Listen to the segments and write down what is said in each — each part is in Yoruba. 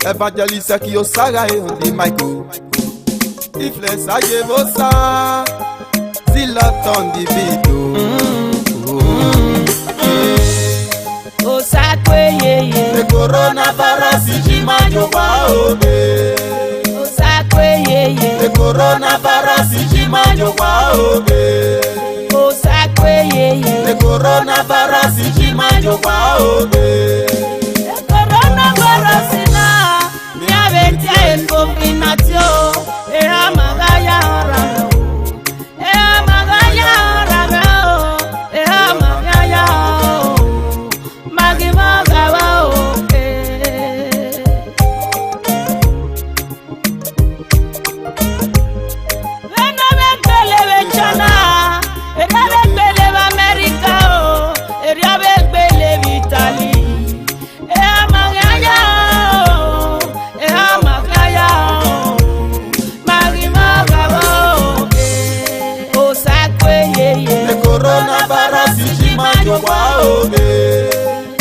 Evangelista Kiyosaga on the mic. Ifles Ayevosa, Zilot on the beat. Osakwe ye. The coronavirus Jimanyo waobe. Osakwe ye. The coronavirus Jimanyo waobe. Osakwe ye. The coronavirus Jimanyo waobe. The coronavirus na miabetia enkofinatio. Era magaya ramo. Era magaya ramo. Era magaya. Magimaga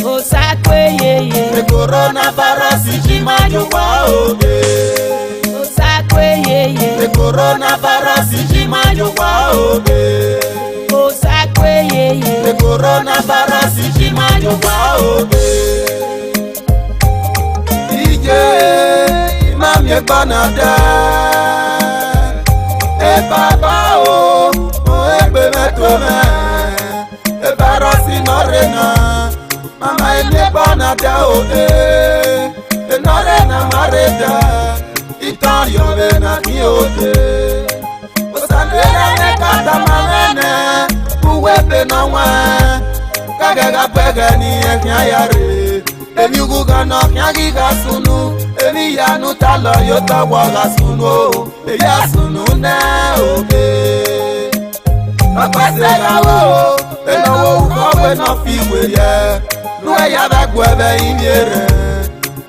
Osakwe ye. The coronavirus Jimanyo waobe. Osakwe ye. The coronavirus Jimanyo waobe. Osakwe ye. The coronavirus Jimanyo waobe. Ije imam ye banada. E baba o ebe metome. E barasi norena. Mama ene banada o e norena mareda itario vena kiote osanera ne kata mangene uwepe na wa kagaga pega ni ekya yare emi uguga no kyagi gasunu emi yanu talo yota waga sunu e ya sunu na obe papa serawo eno wo we no fi we ye Nue ya bagwebe imiere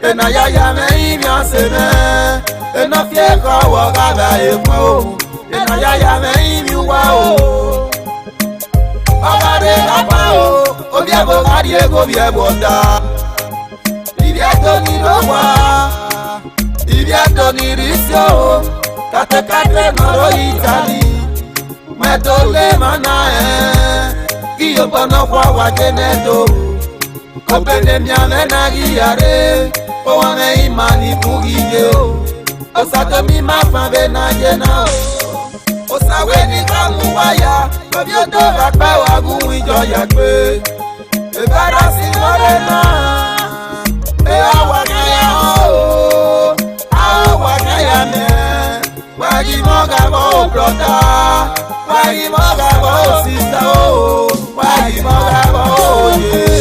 Ena ya me imiaseme Ena fie kawa gaba ekwo Ena ya me imiwa o Agare gaba o Obiebo gari ego biebo da Ibieto ni rowa Ibieto ni risio Kate noro Itali Medole manae Kiyo bono kwa wajenedo Kopene miame na giyare Owane imani bugije o Osato mi mafambe na jena o Osawe ni kamu waya Obioto rakpe wagu ijo yakpe Ebarasi morena Awa kaya o Awa kaya me Wagi moga bo brother Wagi moga bo sister o Wagi moga bo yeah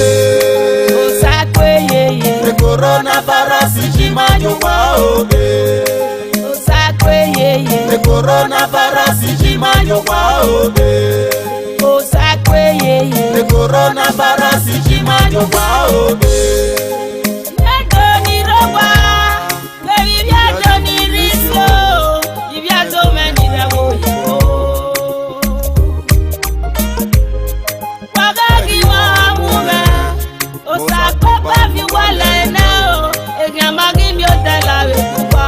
The coronavirus Jimanyo waobe. Osakwe ye. The coronavirus Jimanyo waobe. Osakwe ye. The coronavirus Jimanyo waobe. Yadoni roba, baby yadoni riso, yado meni rawo yo. Wagagi wa mume, osakwe pa vi wale na o, enyamagi mi odela wekuwa.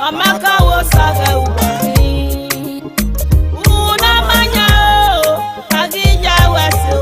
Amaka wo saga uwani, una manya o, agija weso.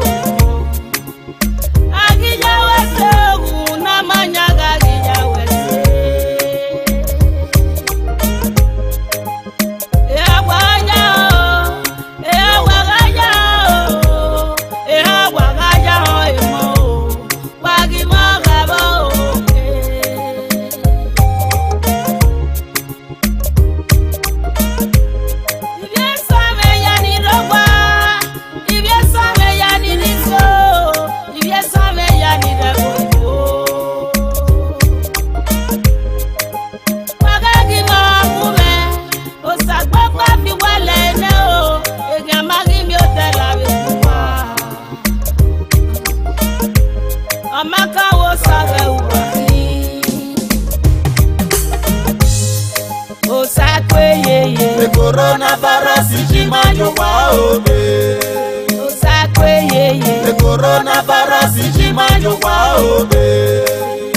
coronavirus chimanyokwa obe.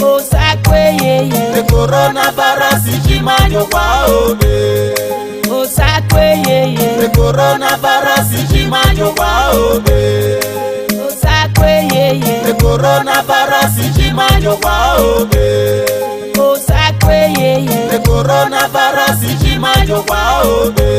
Osakwe yeye. The coronavirus chimanyokwa obe. Osakwe yeye. The coronavirus chimanyokwa obe. Osakwe yeye. The coronavirus chimanyokwa obe. Osakwe yeye. The coronavirus chimanyokwa obe.